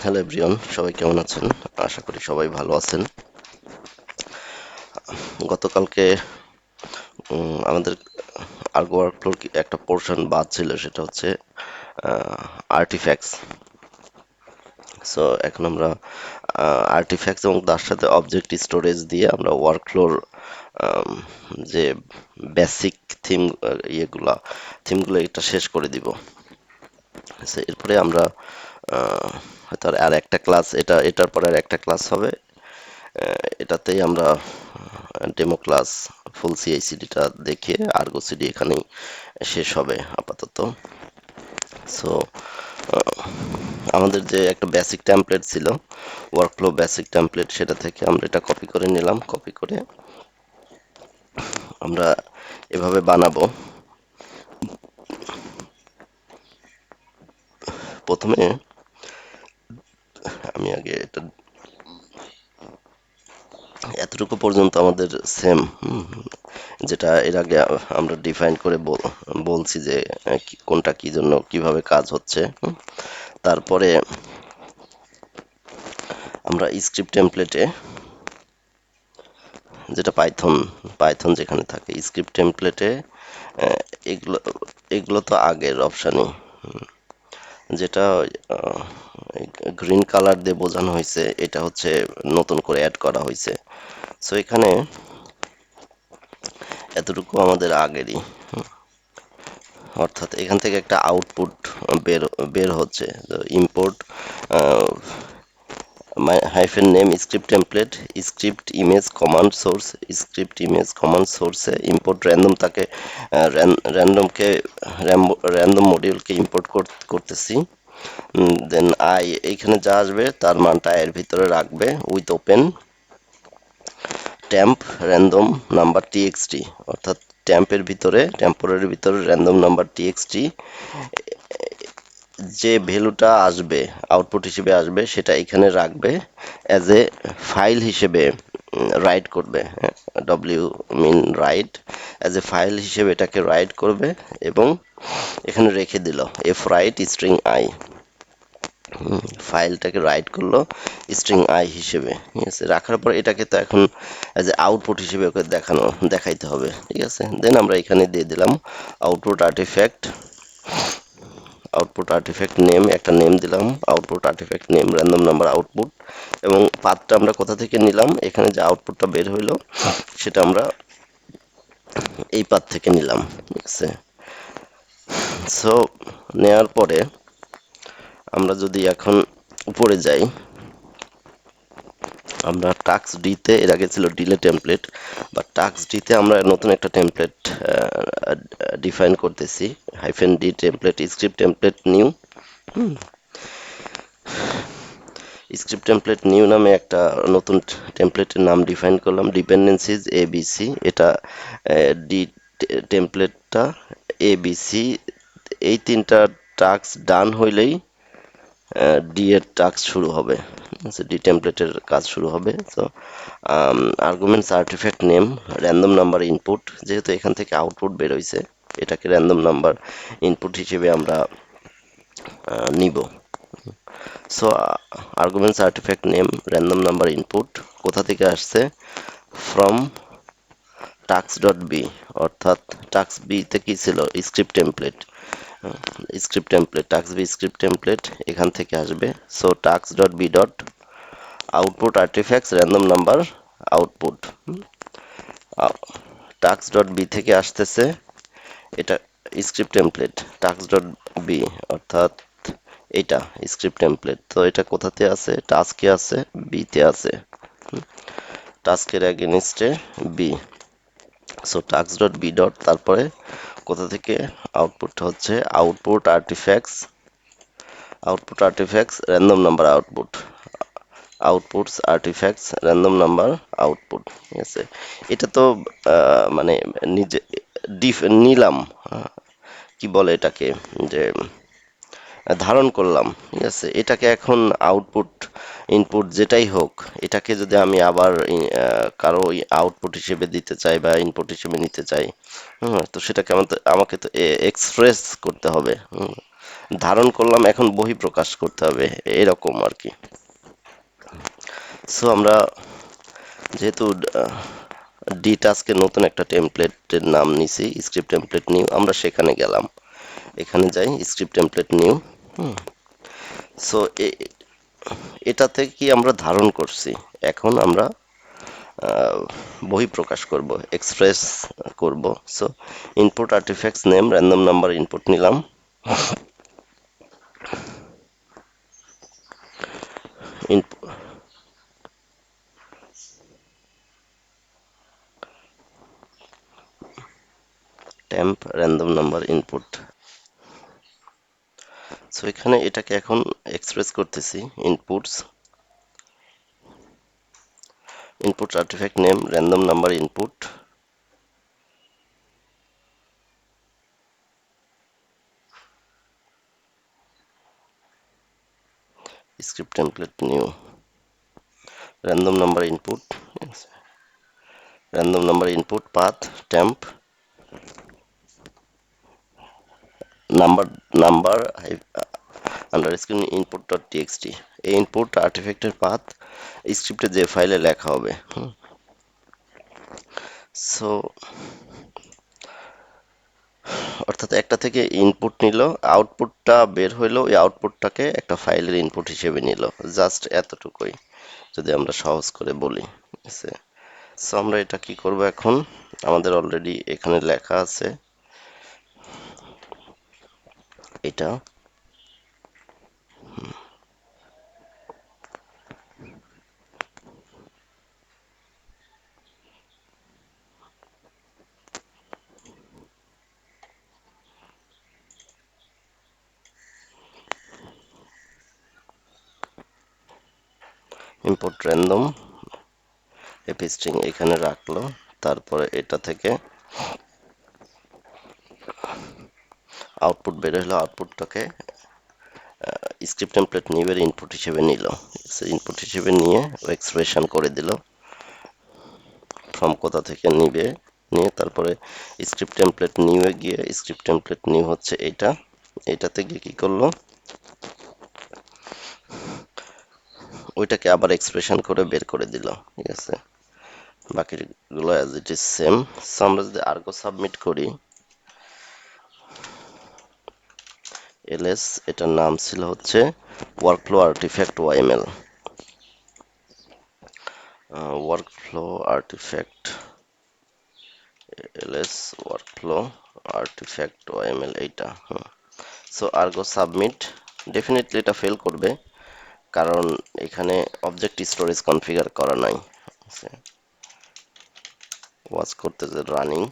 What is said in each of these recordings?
Hello everyone, সবাই কেমন আছেন? আশা করি সবাই ভালো আছেন। গতকালকে আমাদের আর্গো ওয়ার্কফ্লোর একটা পোর্শন বাদ ছিল, সেটা হচ্ছে আর্টিফ্যাক্টস। সো এখন আমরা আর্টিফ্যাক্টস এবং তার সাথে অবজেক্ট স্টোরেজ দিয়ে আমরা ওয়ার্কফ্লোর যে বেসিক থিম থিমগুলো এটা শেষ করে দিব। So, এরপরে আমরা হয়তো আর একটা ক্লাস, এটার পরে আর একটা ক্লাস হবে। এটাতেই আমরা ডেমো ক্লাস ফুল সিআইসিডিটা দেখে আর্গো সিডি এখানেই শেষ হবে আপাতত। সো আমাদের যে একটা বেসিক টেমপ্লেট ছিল, ওয়ার্কফ্লো বেসিক টেমপ্লেট, সেটা থেকে আমরা এটা কপি করে নিলাম। কপি করে আমরা এভাবে বানাবো। প্রথমে আমি আগে এটা এতটুকু পর্যন্ত আমাদের সেম, যেটা এর আগে আমরা ডিফাইন করে বলছি যে কোনটা কি জন্য কিভাবে কাজ হচ্ছে। তারপরে আমরা স্ক্রিপ্ট টেমপ্লেটে, যেটা পাইথন যেখানে থাকে স্ক্রিপ্ট টেমপ্লেটে, এগুলো এগুলো তো আগের অপশানই, যেটা গ্রিন কালার দিয়ে বোঝানো হয়েছে এটা হচ্ছে নতুন করে অ্যাড করা হয়েছে। সো এখানে এতটুকু আমাদের আগেরই, অর্থাৎ এখান থেকে একটা আউটপুট বের বের হচ্ছে। Import hyphen name script template script image command source, script image command সোর্সে ইম্পোর্ট র্যান্ডম, তাকে র্যান্ডমকে র্যান্ডম মডিউলকে ইম্পোর্ট করতেছি। দেন আই এইখানে যা আসবে তার মানটা এর ভিতরে রাখবে with open temp random number TXT, অর্থাৎ টেম্পোরারির ভিতরে র্যান্ডম নাম্বার টিএক্সটি যে ভ্যালুটা আসবে, আউটপুট হিসেবে আসবে, সেটা এখানে রাখবে অ্যাজ এ ফাইল হিসেবে রাইট করবে। W mean write, as a file হিসেবে এটাকে রাইট করবে এবং এখানে রেখে দিল এফ রাইট স্ট্রিং আই, ফাইলটাকে রাইট করলো স্ট্রিং আই হিসেবে। ঠিক আছে, রাখার পর এটাকে তো এখন অ্যাজ এ আউটপুট হিসেবে ওকে দেখাইতে হবে। ঠিক আছে, দেন আমরা এখানে দিয়ে দিলাম আউটপুট আর্টিফ্যাক্ট নেম, একটা নেম দিলাম, output artifact name random number output, এবং পাথটা আমরা কোথা থেকে নিলাম, এখানে যে আউটপুটটা বের হইলো সেটা আমরা এই পাথ থেকে নিলাম। ঠিক আছে, সো নেওয়ার পরে আমরা যদি এখন উপরে যাই, আমরা টাস্ক ডিতে, এর আগে ছিল ডিলে টেমপ্লেট, বা টাস্ক ডিতে আমরা নতুন একটা টেমপ্লেট ডিফাইন করতেছি, hyphen D template script template new. Script template new নামে একটা নতুন টেমপ্লেটের নাম ডিফাইন করলাম, ডিপেন্ডেন্সিজ এবিসি। এটা ডি টেমপ্লেটটা এবিসি, এই তিনটা টাস্ক ডান হইলেই ডি এর টাস্ক শুরু হবে, ডি টেমপ্লেটের কাজ শুরু হবে। তো arguments artifact name random number input, যেহেতু এখান থেকে আউটপুট বের হইছে, এটাকে র্যান্ডম নাম্বার ইনপুট হিসেবে আমরা নিব। So arguments artifact name random number input কোথা থেকে আসছে, ফ্রম টাস্ক ডট বি, অর্থাৎ টাস্ক বিতে কি ছিল, টাস্ক বি স্ক্রিপ্ট টেমপ্লেট, এখান থেকে আসবে। So task dot B dot output artifacts random number output, task dot B থেকে আসতেছে এটা script template task dot B, অর্থাৎ এটা স্ক্রিপ্ট টেমপ্লেট। তো এটা কোথাতে আছে, টাস্কে আছে, বিতে আছে, টাস্কের এগেইনস্টে B. So task dot B dot, তারপরে কোথা থেকে আউটপুটটা হচ্ছে output artifacts random number random number output. ঠিক আছে, এটা তো মানে নিজে নিলাম, কি বলে এটাকে, যে ধারণ করলাম। ঠিক আছে, এটাকে এখন আউটপুট ইনপুট যেটাই হোক, এটাকে যদি আমি আবার কারো আউটপুট হিসেবে দিতে চাই বা ইনপুট হিসেবে নিতে চাই, তো সেটাকে আমাকে তো এক্সপ্রেস করতে হবে। ধারণ করলাম, এখন বহি প্রকাশ করতে হবে, এরকম আর কি। সো আমরা যেহেতু ডি টাস্কে নতুন একটা টেমপ্লেটের নাম নিছি, স্ক্রিপ্ট টেমপ্লেট নিউ, আমরা সেখানে গেলাম, এখানে যাই স্ক্রিপ্ট টেমপ্লেট নিউ। সো এটাতে কি আমরা ধারণ করছি, এখন আমরা বহি প্রকাশ করব, এক্সপ্রেস করব। So input artifacts name random number input নিলাম। Temp random number input. So এখানে এটাকে এখন এক্সপ্রেস করতেছি, inputs input artifact name random number input, script template new random number input, yes. Random number input path temp number underscore input.txt, এই input আর্টিফ্যাক্টের path স্ক্রিপ্টে যে ফাইলে লেখা হবে। সো অর্থাৎ একটা থেকে ইনপুট নিল, আউটপুটটা বের হইলো, ওই আউটপুটটাকে একটা ফাইলের ইনপুট হিসেবে নিল, জাস্ট এতটুকুই যদি আমরা সহজ করে বলি। সো আমরা এটা কি করব, এখন আমাদের অলরেডি এখানে লেখা আছে এটা, ইম্পোর্ট র্যান্ডম এপি স্ট্রিং এখানে রাখলো, তারপরে এটা থেকে আউটপুট বের হলো, আউটপুটটাকে স্ক্রিপ্ট টেমপ্লেট নিউ এর ইনপুট হিসেবে নিল, ইনপুট হিসেবে নিয়ে এক্সপ্রেশন করে দিল ফ্রম কোথা থেকে নিবে, নিয়ে তারপরে স্ক্রিপ্ট টেমপ্লেট নিউ এ গিয়ে, স্ক্রিপ্ট টেমপ্লেট নিউ হচ্ছে এটা, এটাতে গিয়ে কি করলো, ওইটাকে আবার এক্সপ্রেশন করে বের করে দিল, ঠিক আছে। বাকিগুলো as it is same. So আমরা যদি আর্গো সাবমিট করি, এলএস এটার নাম ছিল হচ্ছে workflow artifact YML, workflow artifact LS workflow artifact YML এইটা। সো আর্গো সাবমিট, ডেফিনেটলি এটা ফেল করবে, কারণ এখানে অবজেক্ট স্টোরেজ কনফিগার করা নাই। ওয়াচ করতেছে রানিং,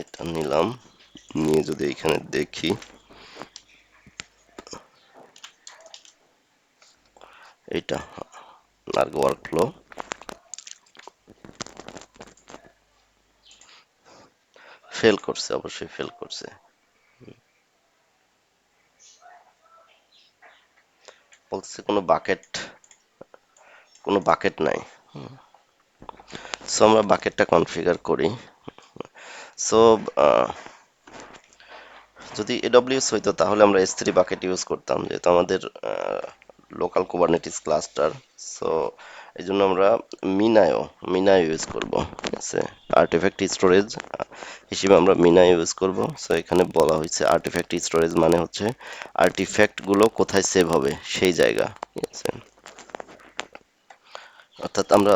এটা নিলাম, নিয়ে যদি এখানে দেখি, এটা আর্গো ওয়ার্কফ্লো ফেল করছে, অবশ্যই ফেল করছে, বলতেছে কোনো বাকেট নাই। সো আমরা বাকেটটা কনফিগার করি। সো যদি এডব্লিউএস হইতো তাহলে আমরা S3 বাকেট ইউজ করতাম, যেহেতু আমাদের লোকাল কুবারনেটিস ক্লাস্টার। সো এই জন্য আমরা মিনায়ো ইউজ করব, ঠিক আছে। আর্টিফ্যাক্ট স্টোরেজ হিসেবে আমরা মিনা ইউজ করব। সো এখানে বলা হয়েছে আর্টিফ্যাক্ট স্টোরেজ মানে হচ্ছে আর্টিফ্যাক্ট গুলো কোথায় সেভ হবে সেই জায়গা, ঠিক আছে। অর্থাৎ আমরা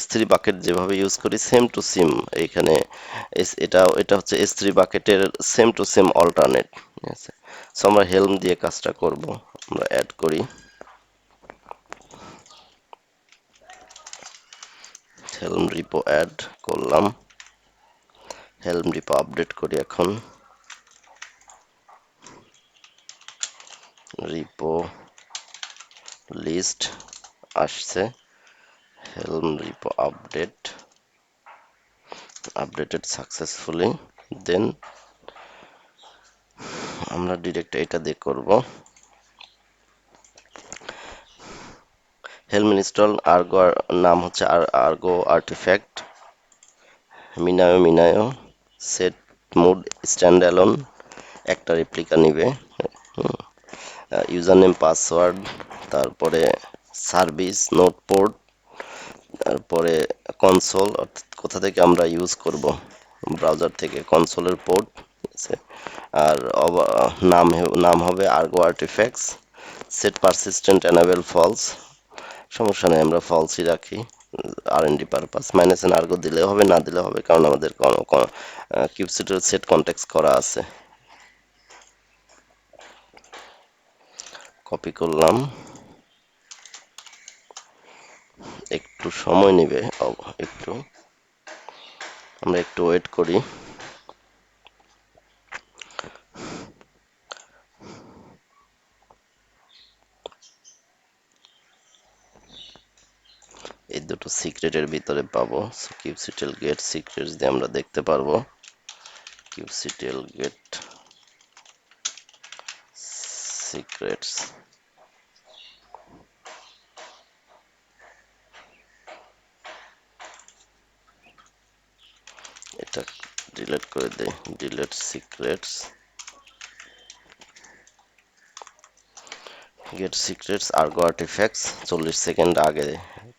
S3 বাকেট যেভাবে ইউজ করি সেম টু সেম এখানে, এটা হচ্ছে S3 বাকেটের সেম টু সেম অল্টারনেট, ঠিক আছে। সো আমরা হেল্ম দিয়ে কাজটা করব, আমরা অ্যাড করি, হেল্ম রিপো অ্যাড করলাম, হেল্ম রিপো আপডেট করি, এখন রিপো লিস্ট আসছে, হেল্ম রিপো আপডেটেড সাকসেসফুলি। দেন আমরা ডিরেক্ট এটা দিয়ে করব, হেলম ইনস্টল আর্গো, নাম হচ্ছে Argo artifact, MinIO set mode standalone, একটা রেপ্লিকা নিবে, ইউজার নেম পাসওয়ার্ড, তারপরে সার্ভিস নোট পোর্ট, তারপরে কনসোল কোথা থেকে আমরা ইউজ করব, ব্রাউজার থেকে কনসোলের পোর্ট আছে। আর নাম হবে Argo artifacts, set persistent enable false, সমস্যা নেই আমরা ফলসই রাখি, R and D purpose, minus N Argo দিলেও হবে না দিলেও হবে, কারণ আমাদের কিউবসিটের সেট কনটেক্সট করা আছে। কপি করলাম, একটু সময় নেবে, একটু আমরা একটু ওয়েট করি। এই দুটো সিক্রেটের ভিতরে পাবো, কিউবসিটেল গেট সিক্রেটস দিয়ে আমরা দেখতে পারবো। কিউবসিটেল গেট সিক্রেটস, এটা ডিলিট করে দেই, delete secrets, get secrets Argo artifacts, 40 second আগে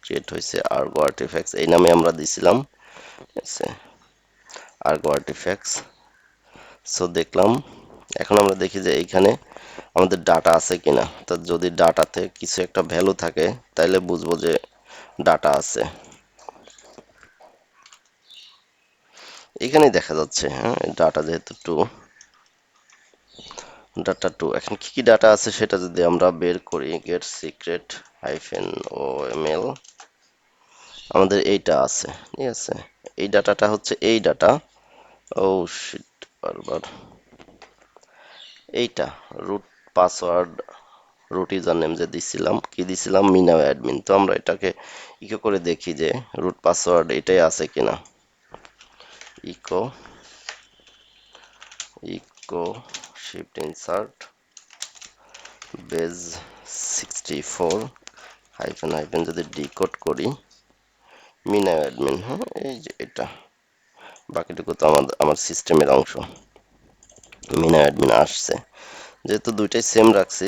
ক্রিয়েট হয়েছে আর্গো আর্টিফ্যাক্টস, এই নামে আমরা দিছিলাম, ঠিক আছে, আর্গো আর্টিফ্যাক্টস। সো দেখলাম, এখন আমরা দেখি যে এইখানে আমাদের ডাটা আছে কিনা, তা যদি ডাটাতে কিছু একটা ভ্যালু থাকে তাহলে বুঝবো যে ডাটা আছে, এখানেই দেখা যাচ্ছে, হ্যাঁ ডাটা যেহেতু ডাটা টু, এখন কি কি ডাটা আছে সেটা যদি আমরা বের করি, গেট সিক্রেট হাইফেন ও এম এল, আমাদের এইটা আছে, ঠিক আছে, এই ডাটাটা হচ্ছে এই ডাটা, ও শিট, বারবার এইটা root password, root user name যে দিছিলাম, কি দিছিলাম, মিনাও অ্যাডমিন, তো আমরা এটাকে ইকো করে দেখি যে রুট পাসওয়ার্ড এটাই আছে কিনা, echo echo shift insert base 64 hyphen hyphen, যদি ডিকোড করি মিনা অ্যাডমিন, হ্যাঁ এই যে এটা, বাকিটুকু তো আমার সিস্টেমের অংশ, মিনা অ্যাডমিন আসছে, যেহেতু দুইটাই সেম রাখছি,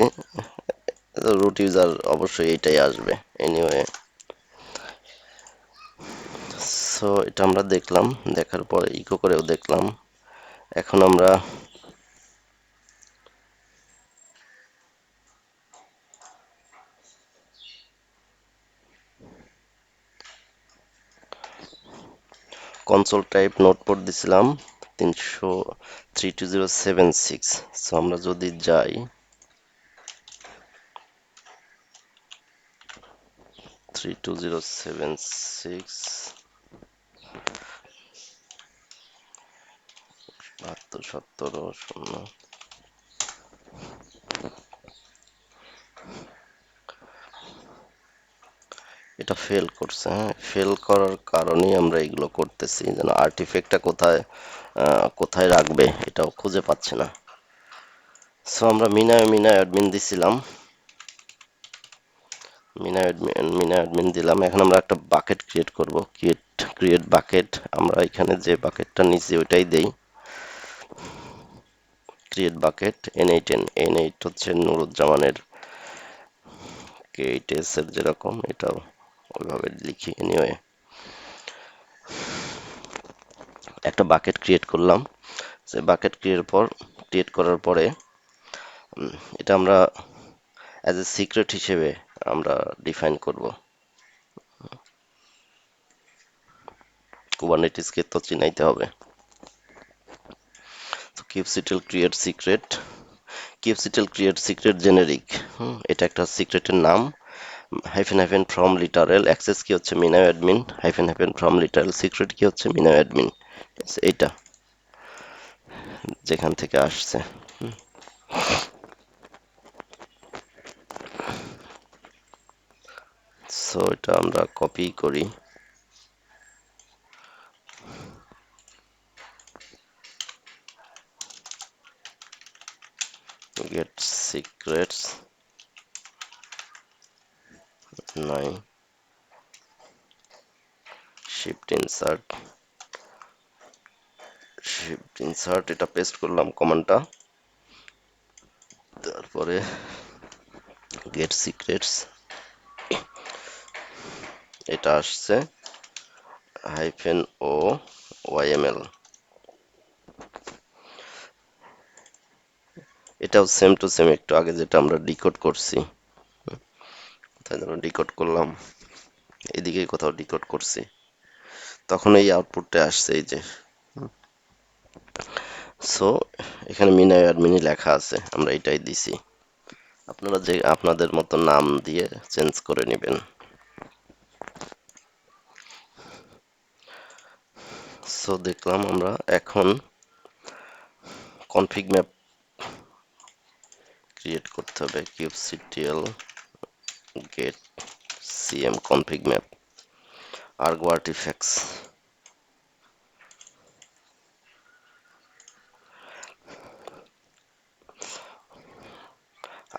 রুট ইউজার অবশ্যই এইটাই আসবে এনিওয়ে। সো এটা আমরা দেখলাম, দেখার পরে ইকো করেও দেখলাম, এখন আমরা কনসোল টাইপ নোটপোর্ট দিছিলাম 32076, সো আমরা যদি যাই 32076 72 17 0, এটা ফেল করছে, হ্যাঁ ফেল করার কারণেই আমরা এগুলো করতেছি, যেন আর্টিফ্যাক্টটা কোথায় কোথায় রাখবে এটাও খুঁজে পাচ্ছে না। সো আমরা মিনা অ্যাডমিন দিছিলাম, মিনা অ্যাডমিন দিলাম, এখন আমরা একটা বাকেট ক্রিয়েট করব, ক্রিয়েট বাকেট, আমরা এখানে যে বাকেটটা নিচ্ছি ওইটাই দেই, ক্রিয়েট বাকেট n8 হচ্ছে নুরুজ্জামানের, k8s এর যেরকম এটাও ওইভাবে লিখি, এনিওয়ে একটা বাকেট ক্রিয়েট করলাম, সে বাকেট ক্রিয়েট করার পরে এটা আমরা অ্যাজ এ সিক্রেট হিসেবে আমরা ডিফাইন করব, কুবারনেটিসকে তো চিনাইতে হবে। তো কিউবসিটেল ক্রিয়েট সিক্রেট জেনেরিক, এটা একটা সিক্রেটের নাম, hyphen hyphen from literal, access key হচ্ছে মিনা admin, hyphen hyphen from literal, secret key হচ্ছে মিনা অ্যাডমিন, এইটা যেখান থেকে আসছে। সো এটা আমরা কপি করি, গেট সিক্রেটস নাই, শিফট ইনসার্ট, এটা পেস্ট করলাম কমান্ডটা। তারপরে গেট সিক্রেটস, এটা আসছে -o yml, এটাও সেম টু সেম একটু আগে যেটা আমরা ডিকোড করছি, তাই জন্য ডিকোড করলাম, এদিকে কোথাও ডিকোড করছি, তখন এই আউটপুটটা আসছে এই যে। সো এখানে মিনা অ্যাডমিনি লেখা আছে, আমরা এটাই দিছি, আপনারা যে আপনাদের মতো নাম দিয়ে চেঞ্জ করে নেবেন। সো দেখলাম আমরা এখন কনফিগ ম্যাপ ক্রিয়েট করতে হবে, kubectl get cm config map argo artifacts,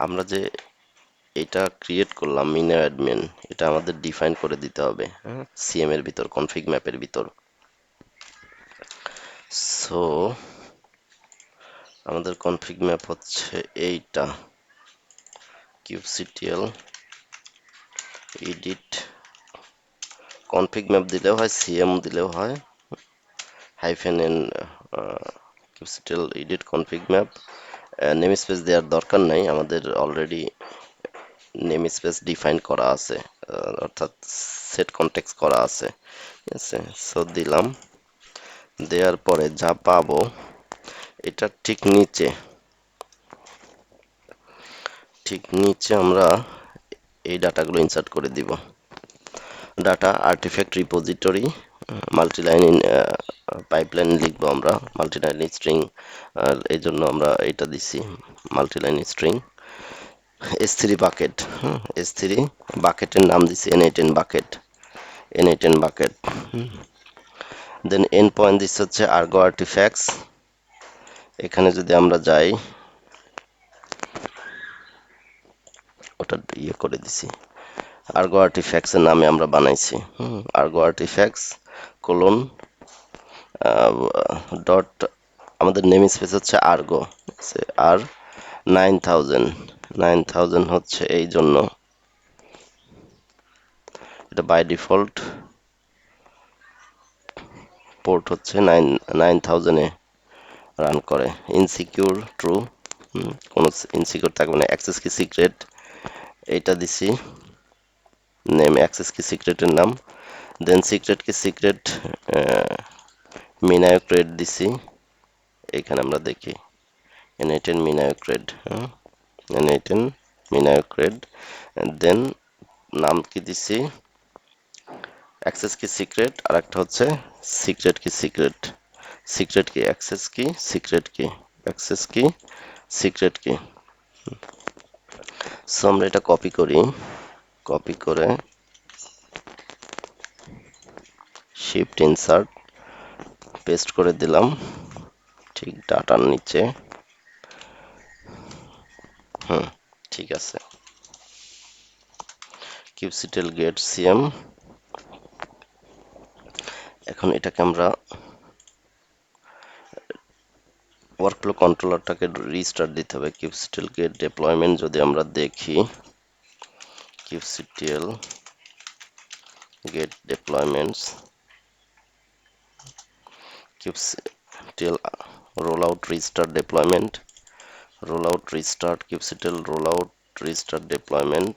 আমরা যে এটা ক্রিয়েট করলাম মিনা অ্যাডমিন, এটা আমাদের ডিফাইন করে দিতে হবে, হ্যাঁ, সিএম এর ভিতর, কনফিগ ম্যাপের ভিতর। সো আমাদের কনফিগ ম্যাপ হচ্ছে এইটা, kubectl edit কনফিগ ম্যাপ দিলেও হয়, সিএম দিলেও হয়, hyphen N kubectl edit config map, name space দেওয়ার দরকার নাই, আমাদের অলরেডি নেম স্পেস ডিফাইন করা আছে, অর্থাৎ সেট কনটেক্সট করা আছে, ঠিক আছে। সো দিলাম, দেওয়ার পরে যা পাবো এটা ঠিক নিচে আমরা এই ডাটাগুলো ইনসার্ট করে দিব, data artifact repository, multiline pipeline লিখবো আমরা, মাল্টিলাইন স্ট্রিং, আর এই জন্য আমরা এটা দিছি multiline string, S3 bucket, S3 বাকেটের নাম দিছি n8n বাকেট, n8n বাকেট, দেন এন্ড পয়েন্ট দিচ্ছে হচ্ছে আর্গো আর্টিফ্যাক্টস, এখানে যদি আমরা যাই ওটা ইয়ে করে দিছি, আর্গো আর্টিফ্যাক্টস এর নামে আমরা বানাইছি, আর্গো আর্টিফ্যাক্টস কোলন ডট, আমাদের নেম স্পেস হচ্ছে আর্গো, আর 9000 হচ্ছে এই জন্য, এটা বাই ডিফল্ট পোর্ট হচ্ছে 9000 এ রান করে, ইনসিকিউর ট্রু, কোনো ইনসিকিউর থাকবে না, অ্যাক্সেস কি সিক্রেট, এইটা দিছি নেম, অ্যাক্সেস কি সিক্রেটের নাম, দেন সিক্রেট কি সিক্রেট মিনায়োক্রেট দিছি, এখানে আমরা দেখি n8n মিনায়োক্রেট, n8n মিনায়োক্রেট, দেন নাম কি দিছি অ্যাক্সেস কি সিক্রেট, আর একটা হচ্ছে সিক্রেট কি সিক্রেট, সিক্রেট কি অ্যাক্সেস কি সিক্রেট কি, অ্যাক্সেস কি সিক্রেট কি। সো আমরা এটা কপি করি, কপি করে শিফট ইনসার্ট পেস্ট করে দিলাম ঠিক ডাটার নিচে, ঠিক আছে, kubectl get cm, এখন এটাকে আমরা ওয়ার্কফ্লো কন্ট্রোলারটাকে রিস্টার্ট দিতে হবে, kubectl get deployment যদি আমরা দেখি, kubectl get deployments, kubectl rollout restart deployment, rollout restart kubectl rollout restart deployment,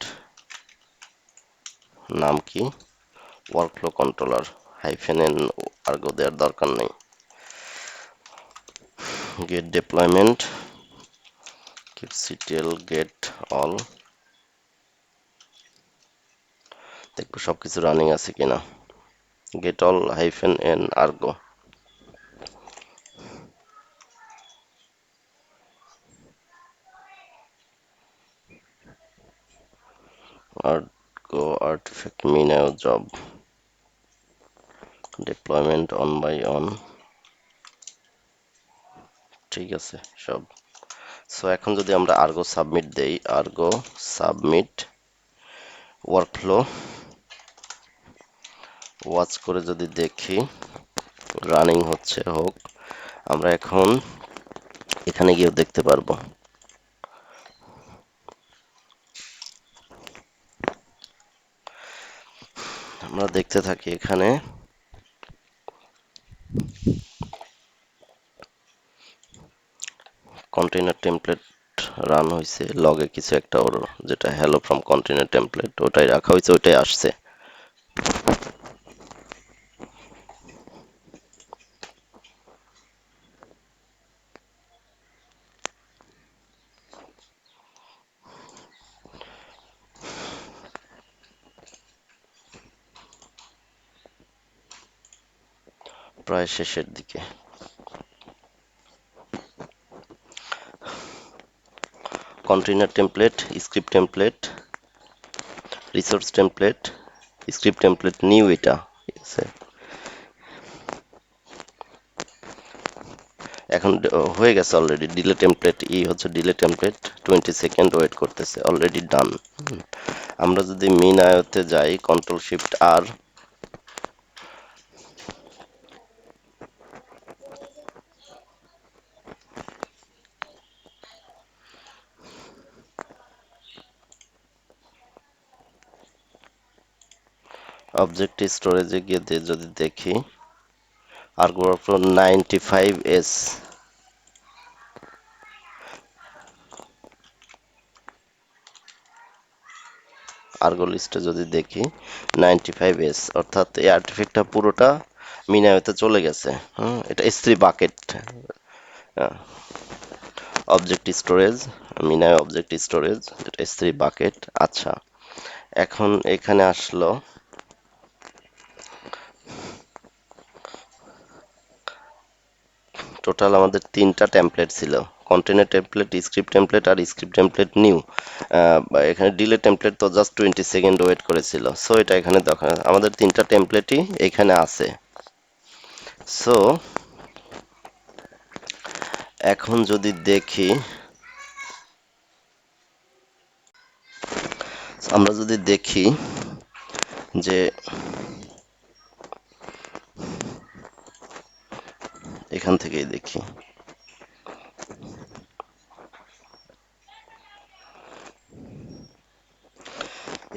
নাম কি ওয়ার্কফ্লো কন্ট্রোলার, হাইফেন এন আর্গো দেওয়ার দরকার নেই, get deployment kubectl get all, দেখবো সবকিছু রানিং আছে কিনা, get all hyphen N Argo, argo artifact minio job deployment on by on, ঠিক আছে সব। সো এখন যদি আমরা আর্গো সাবমিট দেই, আর্গো সাবমিট ওয়ার্কফ্লো ওয়াচ করে যদি দেখি রানিং হচ্ছে হোক, আমরা এখন এখানে গিয়েও দেখতে পারবো। আমরা দেখতে থাকি এখানে কন্টেইনার টেমপ্লেট রান হয়েছে, লগে কিছু একটা ওর যেটা হ্যালো ফ্রম কন্টেইনার টেমপ্লেট ওটাই রাখা হয়েছে, ওটাই আসছে। প্রায় শেষের দিকে। Container template, script template, resource template, script template new, এটা ঠিক আছে। এখন হয়ে গেছে অলরেডি ডিলে টেমপ্লেট, হচ্ছে ডিলে টেমপ্লেট, 20 সেকেন্ড ওয়েট করতেছে, অলরেডি ডান। আমরা যদি মিন আয়তে যাই, কন্ট্রোল শিফট আর, অবজেক্ট স্টোরেজে গিয়ে যদি দেখি আর্গো 95s, আর্গো লিস্টে যদি দেখি 95s, অর্থাৎ এই আর্টিফ্যাক্টটা পুরোটা মিনাওতে চলে গেছে। এটা S3 bucket, object storage, MinIO object storage, এটা S3 বাকেট। আচ্ছা, এখন এখানে আসলো টোটাল আমাদের তিনটা টেমপ্লেট ছিল, কন্টেইনার টেমপ্লেট, স্ক্রিপ্ট টেমপ্লেট আর স্ক্রিপ্ট টেমপ্লেট নিউ। এখানে ডিলে টেমপ্লেট তো জাস্ট 20 সেকেন্ড ওয়েট করেছিল, সো এটা এখানে দেখা আমাদের তিনটা টেমপ্লেটই এখানে আছে। সো এখন যদি দেখি, আমরা যদি দেখি যে এখান থেকেই দেখি,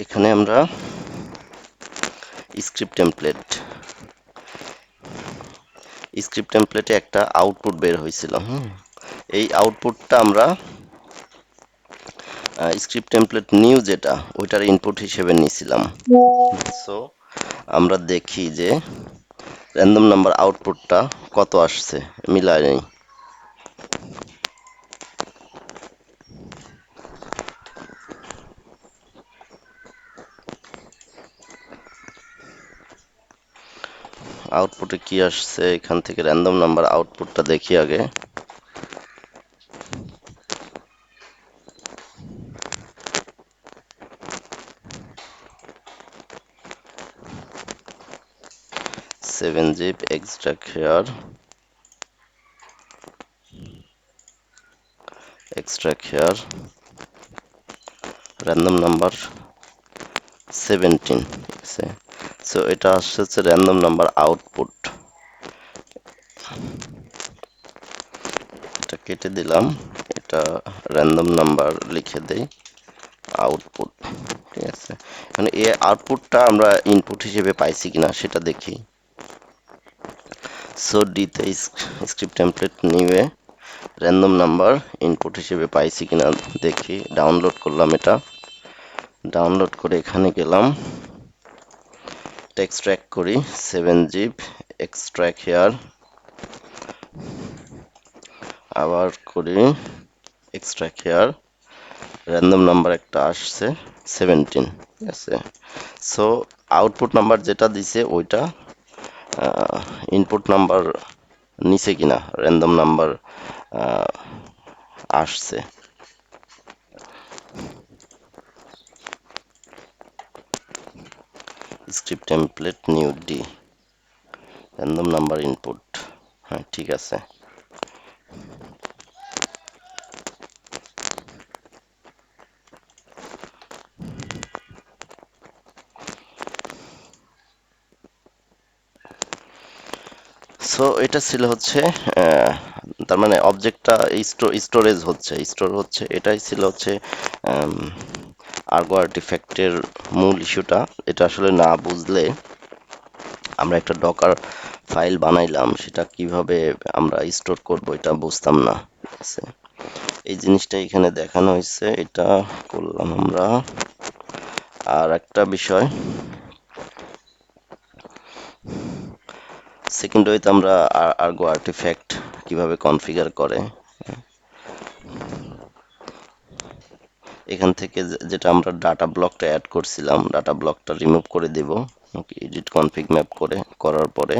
এখানে আমরা স্ক্রিপ্ট টেমপ্লেট, স্ক্রিপ্ট টেমপ্লেটে একটা আউটপুট বের হয়েছিল। এই আউটপুটটা আমরা স্ক্রিপ্ট টেমপ্লেট নিউ যেটা, ওইটার ইনপুট হিসেবে নিয়েছিলাম। সো আমরা দেখি যে র্যান্ডম নাম্বার আউটপুটটা কত আসছে, মিলায় নেই। আউটপুটে কি আসছে, এখান থেকে র্যান্ডম নাম্বার আউটপুটটা দেখি আগে। Seven zip extract here, extract here random number 17 আছে। সো এটা আসছে হচ্ছে র্যান্ডম নাম্বার আউটপুট, এটা কেটে দিলাম, এটা র্যান্ডম নাম্বার লিখে দেই আউটপুট, ঠিক আছে। মানে এই আউটপুটটা আমরা ইনপুট হিসেবে পাইছি কিনা সেটা দেখি। সো ডিতে স্ক্রিপ্ট টেমপ্লেট নিয়ে র্যান্ডম নাম্বার ইনপুট হিসেবে পাইছি কিনা দেখি, ডাউনলোড করলাম, এটা ডাউনলোড করে এখানে গেলাম, এক্সট্রাক্ট করি 7 জিপ এক্সট্রাক্ট হেয়ার, আবার করি এক্সট্রাক্ট হেয়ার, র্যান্ডম নাম্বার একটা আসছে 17, ঠিক আছে। সো আউটপুট নাম্বার যেটা দিছে ওইটা ইনপুট নাম্বার নিচে কিনা, র্যান্ডম নাম্বার আসছে। Script template new D, random number input, হ্যাঁ ঠিক আছে। সো এটা ছিল হচ্ছে তার মানে অবজেক্টটা স্টোর হচ্ছে এটাই ছিল হচ্ছে আর্গো আর্টিফ্যাক্টের মূল ইস্যুটা। এটা আসলে না বুঝলে আমরা একটা ডকার ফাইল বানাইলাম, সেটা কিভাবে আমরা স্টোর করব এটা বুঝতাম না। ঠিক আছে, এই জিনিসটা এখানে দেখানো হয়েছে, এটা করলাম আমরা। আর একটা বিষয়, সেকেন্ড ওয়েতে আমরা আর্গো আর্টিফ্যাক্ট কিভাবে কনফিগার করে, এখান থেকে যেটা আমরা ডাটা ব্লকটা অ্যাড করছিলাম, ডাটা ব্লকটা রিমুভ করে দেব। এডিট কনফিগ ম্যাপ করার পরে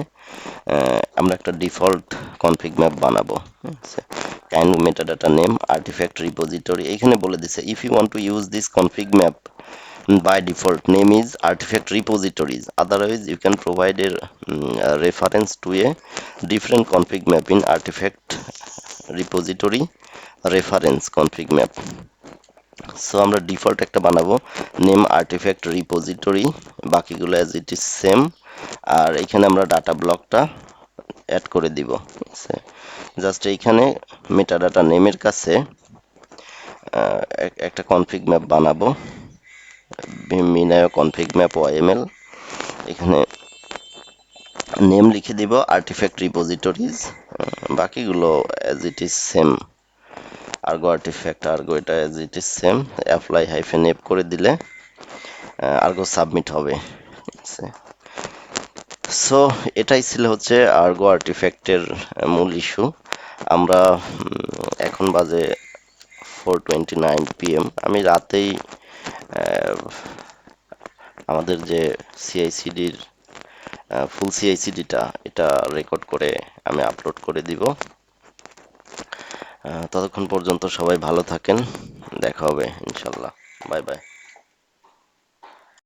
আমরা একটা ডিফল্ট কনফিগ ম্যাপ বানাবো। Kind metadata name artifact repository, এখানে বলে দিছে if you want to use this config map by default name is artifact repositories, otherwise you can provide a reference to a different config map in artifact repository reference config map. So আমরা default একটা বানাবো, name artifact repository, বাকিগুলো as it is same. আর এখানে আমরা data ব্লকটা add করে দিব। Just এইখানে মেটাডাটা নেমের কাছে একটা কনফিগ ম্যাপ বানাবো, মিনায় কনফিগ ম্যাপ ওয়াইএমএল, এখানে নেম লিখে দিব আর্টিফ্যাক্ট রিপোজিটরিজ, বাকিগুলো as it is same. Argo artifact Argo এটা as it is same, apply hyphen F করে দিলে আর্গো সাবমিট হবে। সো এটাই ছিল হচ্ছে আর্গো আর্টিফ্যাক্টের মূল ইস্যু। আমরা এখন বাজে 4:29 PM, আমি রাতেই আমাদের যে সিআইসিডির ফুল সিআইসিডিটা এটা রেকর্ড করে আমি আপলোড করে দিব। ততক্ষণ পর্যন্ত সবাই ভালো থাকেন, দেখা হবে ইনশাল্লাহ। Bye bye.